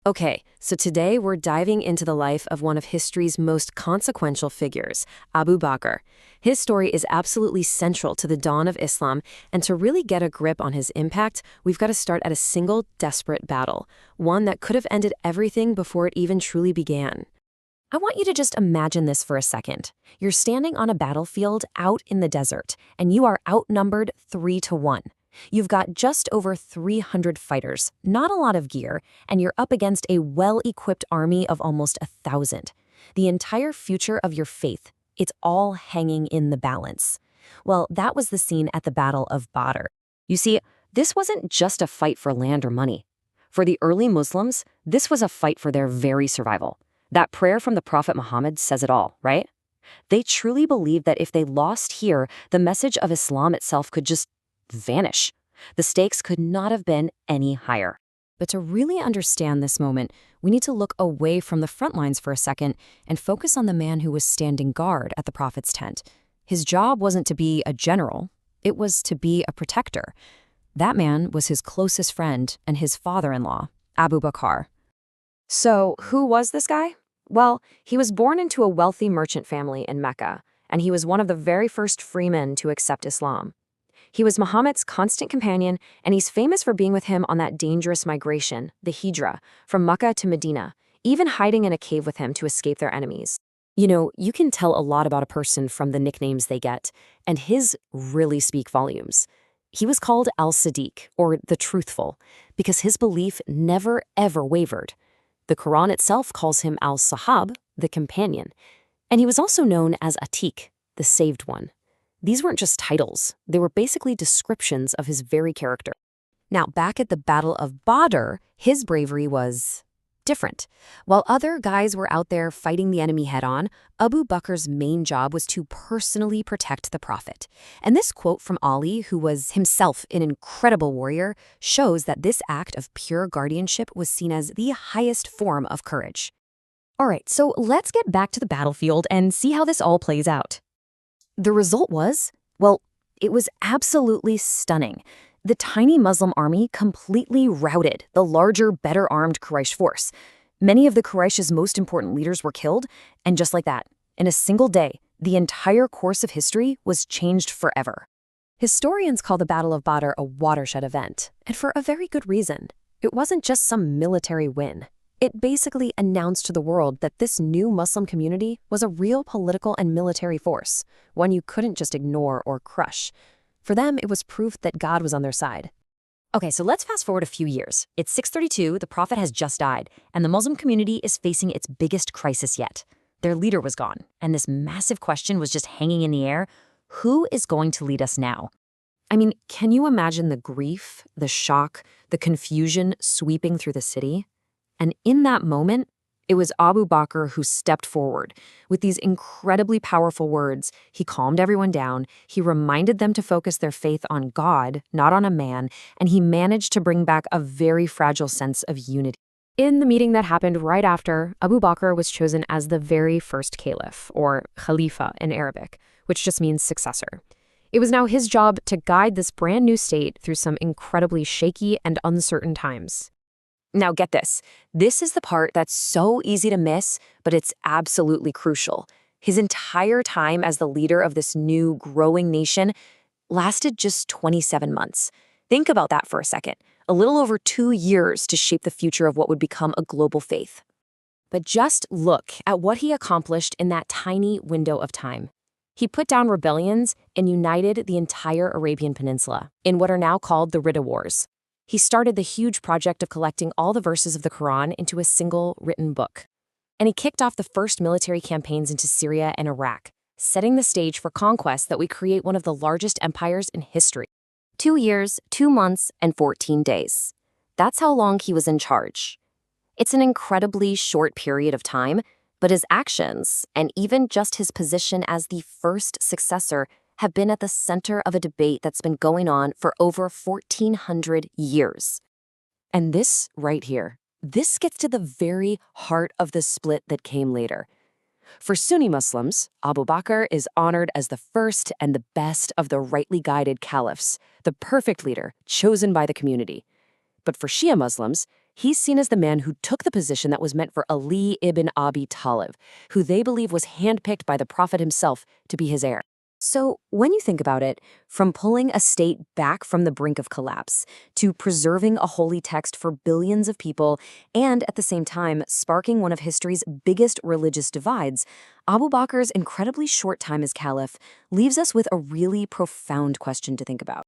Okay, so today we're diving into the life of one of history's most consequential figures, Abu Bakr. His story is absolutely central to the dawn of Islam, and to really get a grip on his impact, we've got to start at a single desperate battle, one that could have ended everything before it even truly began. I want you to just imagine this for a second. You're standing on a battlefield out in the desert, and you are outnumbered 3-1. You've got just over 300 fighters, not a lot of gear, and you're up against a well-equipped army of almost 1,000. The entire future of your faith, it's all hanging in the balance. Well, that was the scene at the Battle of Badr. You see, this wasn't just a fight for land or money. For the early Muslims, this was a fight for their very survival. That prayer from the Prophet Muhammad says it all, right? They truly believed that if they lost here, the message of Islam itself could just vanish. The stakes could not have been any higher. But to really understand this moment, we need to look away from the front lines for a second and focus on the man who was standing guard at the Prophet's tent. His job wasn't to be a general, it was to be a protector. That man was his closest friend and his father-in-law, Abu Bakr. So, who was this guy? Well, he was born into a wealthy merchant family in Mecca, and he was one of the very first freemen to accept Islam. He was Muhammad's constant companion, and he's famous for being with him on that dangerous migration, the Hijra, from Mecca to Medina, even hiding in a cave with him to escape their enemies. You know, you can tell a lot about a person from the nicknames they get, and his really speak volumes. He was called Al-Sadiq, or the Truthful, because his belief never ever wavered. The Quran itself calls him Al-Sahab, the companion, and he was also known as Atiq, the saved one. These weren't just titles, they were basically descriptions of his very character. Now, back at the Battle of Badr, his bravery was different. While other guys were out there fighting the enemy head-on, Abu Bakr's main job was to personally protect the Prophet. And this quote from Ali, who was himself an incredible warrior, shows that this act of pure guardianship was seen as the highest form of courage. All right, so let's get back to the battlefield and see how this all plays out. The result was, well, it was absolutely stunning. The tiny Muslim army completely routed the larger, better-armed Quraysh force. Many of the Quraysh's most important leaders were killed, and just like that, in a single day, the entire course of history was changed forever. Historians call the Battle of Badr a watershed event, and for a very good reason. It wasn't just some military win. It basically announced to the world that this new Muslim community was a real political and military force, one you couldn't just ignore or crush. For them, it was proof that God was on their side. Okay, so let's fast forward a few years. It's 632, the Prophet has just died, and the Muslim community is facing its biggest crisis yet. Their leader was gone, and this massive question was just hanging in the air. Who is going to lead us now? I mean, can you imagine the grief, the shock, the confusion sweeping through the city? And in that moment, it was Abu Bakr who stepped forward. With these incredibly powerful words, he calmed everyone down, he reminded them to focus their faith on God, not on a man, and he managed to bring back a very fragile sense of unity. In the meeting that happened right after, Abu Bakr was chosen as the very first caliph, or khalifa in Arabic, which just means successor. It was now his job to guide this brand new state through some incredibly shaky and uncertain times. Now get this. This is the part that's so easy to miss, but it's absolutely crucial. His entire time as the leader of this new, growing nation lasted just 27 months. Think about that for a second. A little over 2 years to shape the future of what would become a global faith. But just look at what he accomplished in that tiny window of time. He put down rebellions and united the entire Arabian Peninsula in what are now called the Ridda Wars. He started the huge project of collecting all the verses of the Quran into a single written book. And he kicked off the first military campaigns into Syria and Iraq, setting the stage for conquest that would create one of the largest empires in history. 2 years, 2 months, and 14 days. That's how long he was in charge. It's an incredibly short period of time, but his actions, and even just his position as the first successor, have been at the center of a debate that's been going on for over 1,400 years. And this right here, this gets to the very heart of the split that came later. For Sunni Muslims, Abu Bakr is honored as the first and the best of the rightly guided caliphs, the perfect leader chosen by the community. But for Shia Muslims, He's seen as the man who took the position that was meant for Ali ibn Abi Talib, who they believe was handpicked by the Prophet himself to be his heir. So, when you think about it, from pulling a state back from the brink of collapse to preserving a holy text for billions of people and at the same time sparking one of history's biggest religious divides, Abu Bakr's incredibly short time as caliph leaves us with a really profound question to think about.